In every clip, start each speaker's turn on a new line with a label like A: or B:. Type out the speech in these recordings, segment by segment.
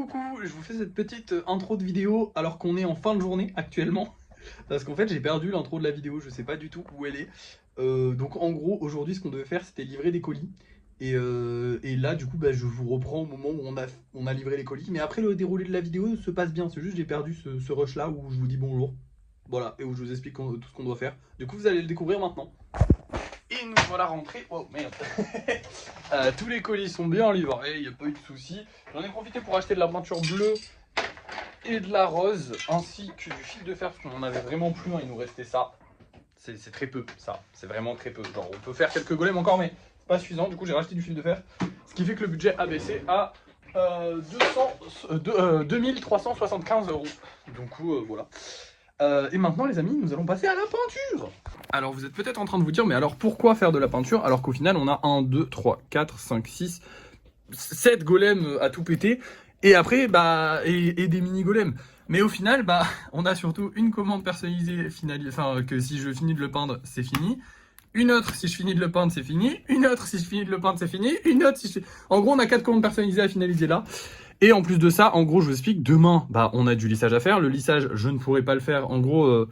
A: Coucou, je vous fais cette petite intro de vidéo alors qu'on est en fin de journée actuellement. Parce qu'en fait j'ai perdu l'intro de la vidéo, je sais pas du tout où elle est. Donc en gros aujourd'hui ce qu'on devait faire c'était livrer des colis. Et là du coup je vous reprends au moment où on a livré les colis. Mais après le déroulé de la vidéo se passe bien, c'est juste j'ai perdu ce rush là où je vous dis bonjour. Voilà, et où je vous explique tout ce qu'on doit faire. Du coup vous allez le découvrir maintenant. Et nous voilà rentrés. Oh merde. Tous les colis sont bien livrés, il n'y a pas eu de soucis. J'en ai profité pour acheter de la peinture bleue et de la rose, ainsi que du fil de fer, parce qu'on en avait vraiment plus, il nous restait ça. C'est très peu, ça, c'est vraiment très peu. Genre on peut faire quelques golems encore, mais c'est pas suffisant. Du coup j'ai racheté du fil de fer, ce qui fait que le budget a baissé à 2375 €. Du coup voilà. Et maintenant les amis, nous allons passer à la peinture. Alors vous êtes peut-être en train de vous dire, mais alors pourquoi faire de la peinture alors qu'au final on a 1, 2, 3, 4, 5, 6, 7 golems à tout péter, et après et des mini golems. Mais au final on a surtout une commande personnalisée enfin que si je finis de le peindre c'est fini, une autre si je finis de le peindre c'est fini, une autre si je finis de le peindre c'est fini, une autre si je... En gros on a 4 commandes personnalisées à finaliser là. Et en plus de ça, en gros je vous explique, demain on a du lissage à faire. Le lissage je ne pourrai pas le faire, en gros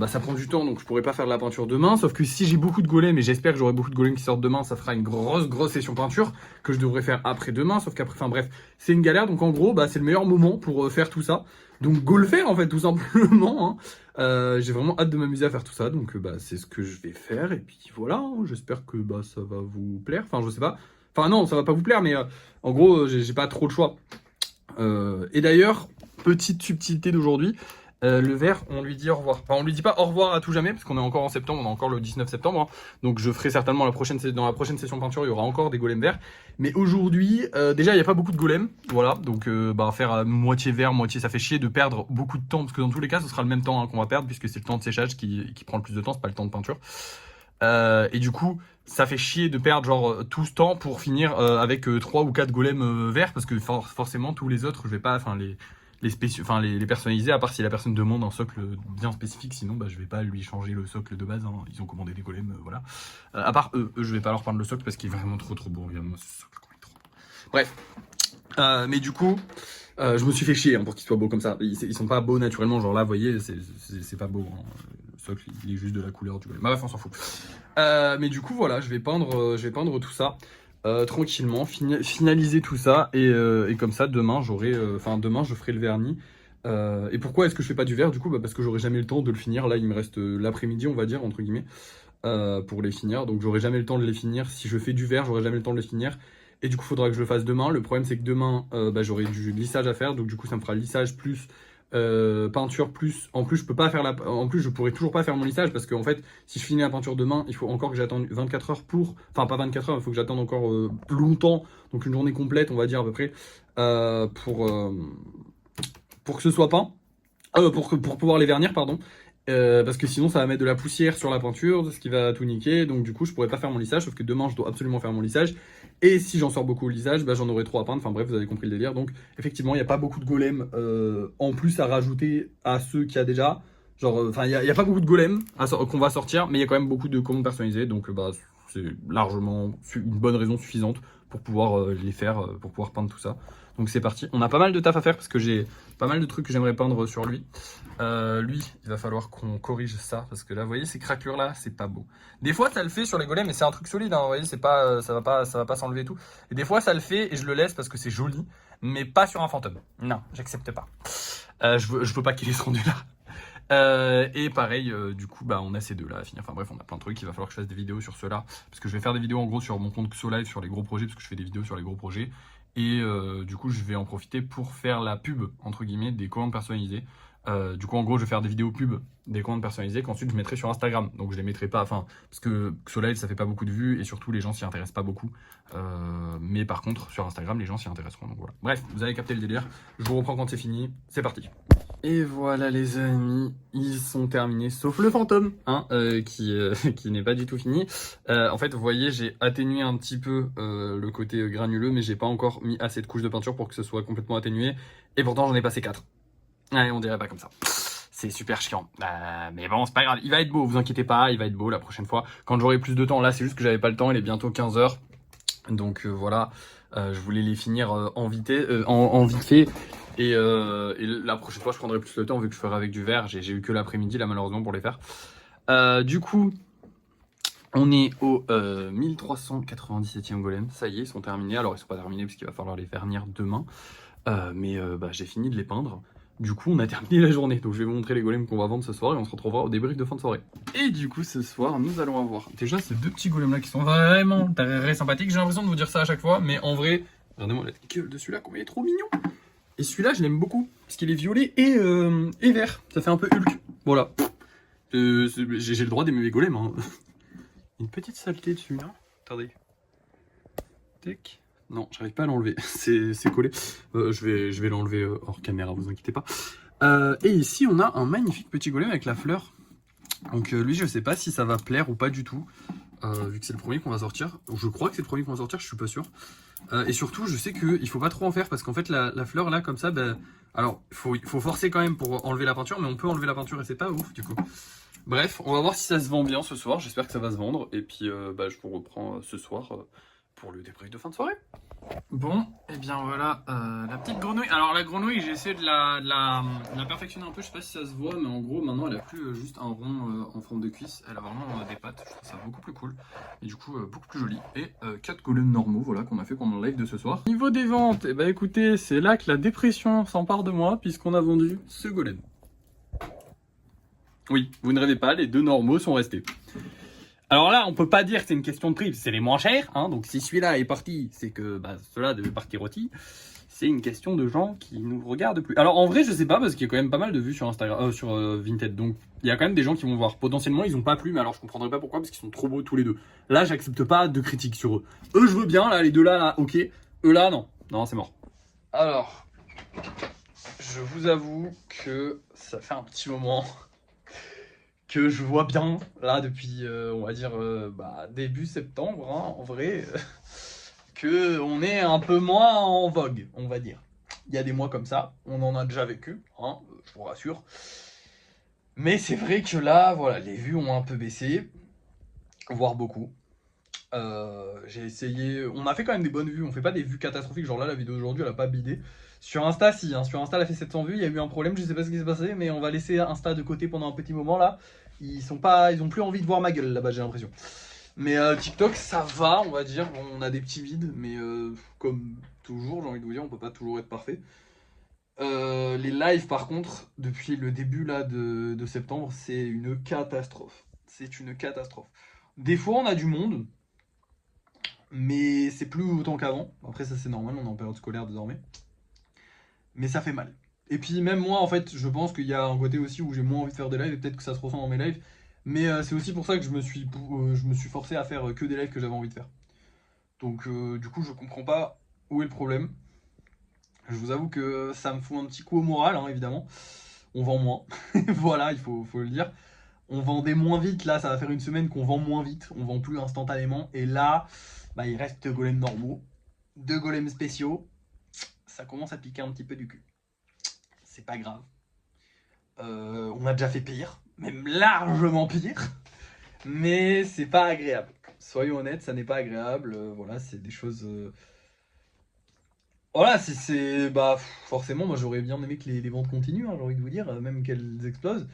A: ça prend du temps, donc je pourrais pas faire de la peinture demain. Sauf que si j'ai beaucoup de golems, et j'espère que j'aurai beaucoup de golems qui sortent demain, ça fera une grosse session peinture que je devrais faire après demain. Sauf qu'après, enfin bref, c'est une galère. Donc en gros, c'est le meilleur moment pour faire tout ça. Donc go le faire en fait, tout simplement. J'ai vraiment hâte de m'amuser à faire tout ça. Donc c'est ce que je vais faire. Et puis voilà, j'espère que ça va vous plaire. Enfin, je sais pas. Enfin non, ça va pas vous plaire, mais en gros, j'ai pas trop le choix. Et d'ailleurs, petite subtilité d'aujourd'hui. Le vert, on lui dit au revoir. Enfin, on lui dit pas au revoir à tout jamais, parce qu'on est encore en septembre, on est encore le 19 septembre. Donc je ferai certainement dans la prochaine session peinture, il y aura encore des golems verts. Mais aujourd'hui, déjà, il n'y a pas beaucoup de golems. Voilà, donc faire moitié vert, moitié, ça fait chier de perdre beaucoup de temps, parce que dans tous les cas, ce sera le même temps qu'on va perdre, puisque c'est le temps de séchage qui prend le plus de temps, c'est pas le temps de peinture. Et du coup, ça fait chier de perdre genre tout ce temps pour finir avec 3 ou 4 golems verts, parce que forcément, tous les autres, je vais pas, enfin les personnaliser, à part si la personne demande un socle bien spécifique, sinon je vais pas lui changer le socle de base, ils ont commandé des golems, voilà. À part eux, je vais pas leur peindre le socle parce qu'il est vraiment trop beau, regarde-moi ce socle, comment il est trop beau. Bref, mais du coup, je me suis fait chier pour qu'ils soient beaux comme ça, ils sont pas beaux naturellement, genre là, vous voyez, c'est pas beau, le socle il est juste de la couleur du golem, bref, on s'en fout. Mais du coup, voilà, je vais peindre tout ça. Tranquillement, finaliser tout ça, et comme ça demain demain je ferai le vernis. Et pourquoi est-ce que je fais pas du vert du coup? Parce que j'aurai jamais le temps de le finir. Là il me reste l'après-midi, on va dire, entre guillemets, pour les finir, donc j'aurai jamais le temps de les finir. Si je fais du vert, j'aurai jamais le temps de les finir, et du coup faudra que je le fasse demain. Le problème c'est que demain j'aurai du lissage à faire, donc du coup ça me fera lissage plus peinture plus. En plus je peux pas faire en plus je pourrais toujours pas faire mon lissage, parce que en fait si je finis la peinture demain, il faut encore que j'attende 24 heures pour, enfin pas 24 heures, il faut que j'attende encore longtemps, donc une journée complète on va dire à peu près, pour que ce soit peint, pour pouvoir les vernir, pardon. Parce que sinon ça va mettre de la poussière sur la peinture, ce qui va tout niquer, donc du coup je pourrais pas faire mon lissage, sauf que demain je dois absolument faire mon lissage, et si j'en sors beaucoup au lissage, j'en aurai trop à peindre, enfin bref, vous avez compris le délire. Donc effectivement il n'y a pas beaucoup de golems en plus à rajouter à ceux qu'il y a déjà, genre il y a pas beaucoup de golems qu'on va sortir, mais il y a quand même beaucoup de commandes personnalisées, donc c'est largement une bonne raison suffisante pour pouvoir les faire, pour pouvoir peindre tout ça. Donc c'est parti, on a pas mal de taf à faire parce que j'ai pas mal de trucs que j'aimerais peindre sur lui. Lui, il va falloir qu'on corrige ça, parce que là, vous voyez, ces craquelures là, c'est pas beau. Des fois, ça le fait sur les golems, mais c'est un truc solide, vous voyez, c'est pas, ça va pas s'enlever et tout. Et des fois, ça le fait et je le laisse parce que c'est joli, mais pas sur un fantôme. Non, j'accepte pas. Je veux pas qu'il ait ce rendu là. Et pareil, du coup, on a ces deux là à finir. Enfin bref, on a plein de trucs. Il va falloir que je fasse des vidéos sur ceux-là, parce que je vais faire des vidéos en gros sur mon compte XoLive sur les gros projets, parce que je fais des vidéos sur les gros projets. Et du coup, je vais en profiter pour faire la pub, entre guillemets, des commandes personnalisées. Du coup, en gros, je vais faire des vidéos pub des commandes personnalisées qu'ensuite je mettrai sur Instagram. Donc, je les mettrai pas, parce que XoLive, ça fait pas beaucoup de vues, et surtout, les gens s'y intéressent pas beaucoup. Mais par contre, sur Instagram, les gens s'y intéresseront. Donc voilà. Bref, vous avez capté le délire. Je vous reprends quand c'est fini. C'est parti. Et voilà les amis, ils sont terminés, sauf le fantôme, qui n'est pas du tout fini. En fait, vous voyez, j'ai atténué un petit peu le côté granuleux, mais j'ai pas encore mis assez de couches de peinture pour que ce soit complètement atténué. Et pourtant, j'en ai passé 4. Ouais, on dirait pas comme ça. C'est super chiant. Mais bon, c'est pas grave, il va être beau, vous inquiétez pas, il va être beau la prochaine fois. Quand j'aurai plus de temps, là, c'est juste que j'avais pas le temps, il est bientôt 15 h. Donc voilà, je voulais les finir en vite fait. Et la prochaine fois, je prendrai plus le temps vu que je ferai avec du verre. J'ai eu que l'après-midi là, malheureusement, pour les faire. Du coup, on est au 1397e golem. Ça y est, ils sont terminés. Alors, ils sont pas terminés parce qu'il va falloir les vernir demain. Mais j'ai fini de les peindre. Du coup, on a terminé la journée. Donc, je vais vous montrer les golems qu'on va vendre ce soir et on se retrouvera au débrief de fin de soirée. Et du coup, ce soir, nous allons avoir déjà ces deux petits golems là qui sont vraiment très sympathiques. J'ai l'impression de vous dire ça à chaque fois, mais en vrai, regardez-moi la gueule de celui-là, combien il est trop mignon. Et celui-là, je l'aime beaucoup parce qu'il est violet et vert. Ça fait un peu Hulk. Voilà. J'ai le droit d'aimer les golems. Hein. Une petite saleté dessus. Hein. Attendez. Tac. Non, j'arrive pas à l'enlever, c'est collé. Je vais l'enlever hors caméra, vous inquiétez pas. Et ici, on a un magnifique petit golem avec la fleur. Donc lui, je sais pas si ça va plaire ou pas du tout, vu que c'est le premier qu'on va sortir. Je crois que c'est le premier qu'on va sortir, je suis pas sûr. Et surtout, je sais qu'il faut pas trop en faire, parce qu'en fait, la fleur là, comme ça, alors, il faut forcer quand même pour enlever la peinture, mais on peut enlever la peinture et c'est pas ouf, du coup. Bref, on va voir si ça se vend bien ce soir, j'espère que ça va se vendre. Et puis, je vous reprends ce soir pour le débrief de fin de soirée. Bon, et bien voilà, la petite grenouille. Alors la grenouille, j'ai essayé de la perfectionner un peu, je sais pas si ça se voit, mais en gros maintenant elle a plus juste un rond en forme de cuisse, elle a vraiment des pattes, je trouve ça beaucoup plus cool, et du coup beaucoup plus joli. Et 4 golems normaux, voilà, qu'on a fait pendant le live de ce soir. Niveau des ventes, et bah écoutez, c'est là que la dépression s'empare de moi, puisqu'on a vendu ce golem. Oui, vous ne rêvez pas, les deux normaux sont restés. Alors là, on peut pas dire que c'est une question de prix, c'est les moins chers, hein, donc si celui-là est parti, c'est que ceux-là devaient partir aussi. C'est une question de gens qui nous regardent plus. Alors en vrai, je sais pas, parce qu'il y a quand même pas mal de vues sur Instagram, sur Vinted, donc il y a quand même des gens qui vont voir. Potentiellement, ils ont pas plu, mais alors je comprendrais pas pourquoi, parce qu'ils sont trop beaux tous les deux. Là, j'accepte pas de critiques sur eux. Eux, je veux bien, là, les deux là, ok. Eux là, non. Non, c'est mort. Alors, je vous avoue que ça fait un petit moment que je vois bien, là, depuis, on va dire, début septembre, hein, en vrai, que on est un peu moins en vogue, on va dire. Il y a des mois comme ça, on en a déjà vécu, hein, je vous rassure. Mais c'est vrai que là, voilà, les vues ont un peu baissé, voire beaucoup. J'ai essayé, on a fait quand même des bonnes vues, on fait pas des vues catastrophiques, genre là, la vidéo d'aujourd'hui, elle a pas bidé. Sur Insta, si, hein, sur Insta, elle a fait 700 vues, il y a eu un problème, je sais pas ce qui s'est passé, mais on va laisser Insta de côté pendant un petit moment là. Ils ont plus envie de voir ma gueule là-bas, j'ai l'impression. Mais TikTok, ça va, on va dire. Bon, on a des petits vides, mais comme toujours, j'ai envie de vous dire, on peut pas toujours être parfait. Les lives, par contre, depuis le début là de septembre, c'est une catastrophe. C'est une catastrophe. Des fois, on a du monde, mais c'est plus autant qu'avant. Après, ça c'est normal, on est en période scolaire désormais. Mais ça fait mal. Et puis même moi, en fait, je pense qu'il y a un côté aussi où j'ai moins envie de faire des lives, et peut-être que ça se ressent dans mes lives. Mais c'est aussi pour ça que je me suis forcé à faire que des lives que j'avais envie de faire. Donc du coup, je comprends pas où est le problème. Je vous avoue que ça me fout un petit coup au moral, hein, évidemment. On vend moins. Voilà, faut le dire. On vendait moins vite, là, ça va faire une semaine qu'on vend moins vite. On vend plus instantanément. Et là, il reste deux golems normaux, deux golems spéciaux. Ça commence à piquer un petit peu du cul. C'est pas grave. On a déjà fait pire, même largement pire. Mais c'est pas agréable. Soyons honnêtes, ça n'est pas agréable. Voilà, c'est des choses. Voilà, forcément, moi j'aurais bien aimé que les ventes continuent, hein, j'ai envie de vous dire, même qu'elles explosent.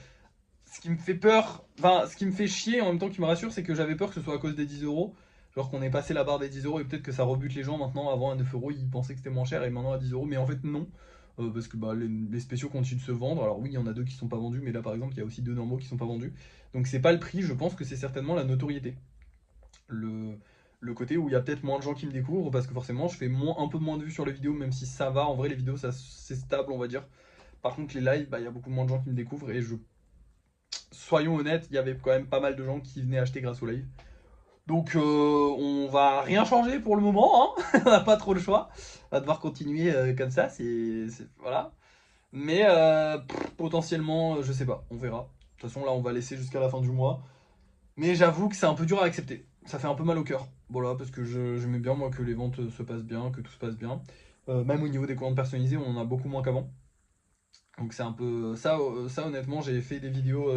A: Ce qui me fait peur, enfin, ce qui me fait chier en même temps qui me rassure, c'est que j'avais peur que ce soit à cause des 10 euros. Genre qu'on ait passé la barre des 10 euros et peut-être que ça rebute les gens maintenant. Avant à 9 euros, ils pensaient que c'était moins cher et maintenant à 10 euros. Mais en fait, non. Parce que les spéciaux continuent de se vendre. Alors oui, il y en a deux qui sont pas vendus, mais là par exemple, il y a aussi deux normaux qui sont pas vendus. Donc c'est pas le prix, je pense que c'est certainement la notoriété. Le, le côté où il y a peut-être moins de gens qui me découvrent parce que forcément je fais un peu moins de vues sur les vidéos, même si ça va. En vrai, les vidéos, c'est stable, on va dire. Par contre, les lives, il y a beaucoup moins de gens qui me découvrent et soyons honnêtes, il y avait quand même pas mal de gens qui venaient acheter grâce au live. Donc on va rien changer pour le moment, hein. On n'a pas trop le choix. On va devoir continuer comme ça, voilà. Mais potentiellement, je sais pas, on verra. De toute façon, là, on va laisser jusqu'à la fin du mois. Mais j'avoue que c'est un peu dur à accepter. Ça fait un peu mal au cœur. Voilà, parce que j'aimais bien, moi, que les ventes se passent bien, que tout se passe bien. Même au niveau des commandes personnalisées, on en a beaucoup moins qu'avant. Donc c'est un peu... Ça honnêtement, j'ai fait des vidéos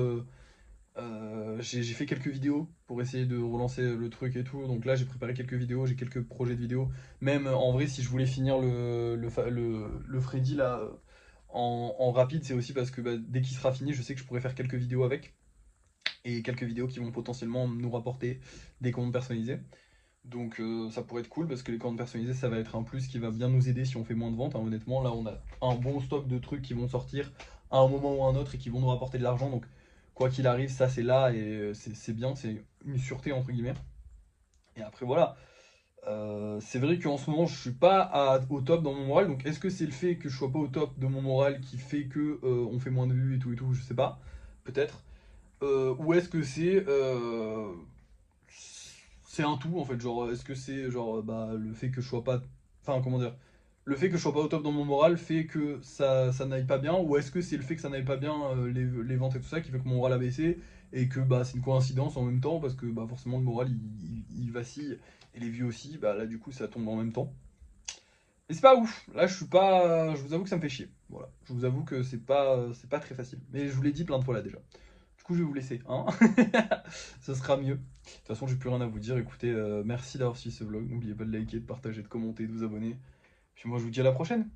A: J'ai fait quelques vidéos pour essayer de relancer le truc et tout. Donc là, j'ai préparé quelques vidéos, j'ai quelques projets de vidéos. Même en vrai, si je voulais finir le Freddy là en rapide, c'est aussi parce que bah, dès qu'il sera fini, je sais que je pourrais faire quelques vidéos avec. Et quelques vidéos qui vont potentiellement nous rapporter des comptes personnalisés. Donc ça pourrait être cool parce que les comptes personnalisés, ça va être un plus qui va bien nous aider si on fait moins de ventes, hein. Honnêtement, là, on a un bon stock de trucs qui vont sortir à un moment ou à un autre et qui vont nous rapporter de l'argent. Donc quoi qu'il arrive, ça c'est là et c'est bien, c'est une sûreté entre guillemets. Et après voilà, c'est vrai qu'en ce moment je suis pas au top dans mon moral. Donc est-ce que c'est le fait que je sois pas au top de mon moral qui fait que on fait moins de vues et tout, je sais pas, peut-être. Ou est-ce que c'est un tout en fait, genre est-ce que c'est genre bah le fait que je sois pas, enfin comment dire, le fait que je sois pas au top dans mon moral fait que ça n'aille pas bien, ou est-ce que c'est le fait que ça n'aille pas bien, les ventes et tout ça qui fait que mon moral a baissé et que bah c'est une coïncidence en même temps parce que bah forcément le moral il vacille et les vues aussi, bah là du coup ça tombe en même temps. Et c'est pas ouf, là je suis pas, je vous avoue que ça me fait chier, voilà, je vous avoue que c'est pas très facile, mais je vous l'ai dit plein de fois là déjà. Du coup, je vais vous laisser, hein. Ce sera mieux. De toute façon, j'ai plus rien à vous dire. Écoutez, merci d'avoir suivi ce vlog. N'oubliez pas de liker, de partager, de commenter, de vous abonner. Puis moi, je vous dis à la prochaine.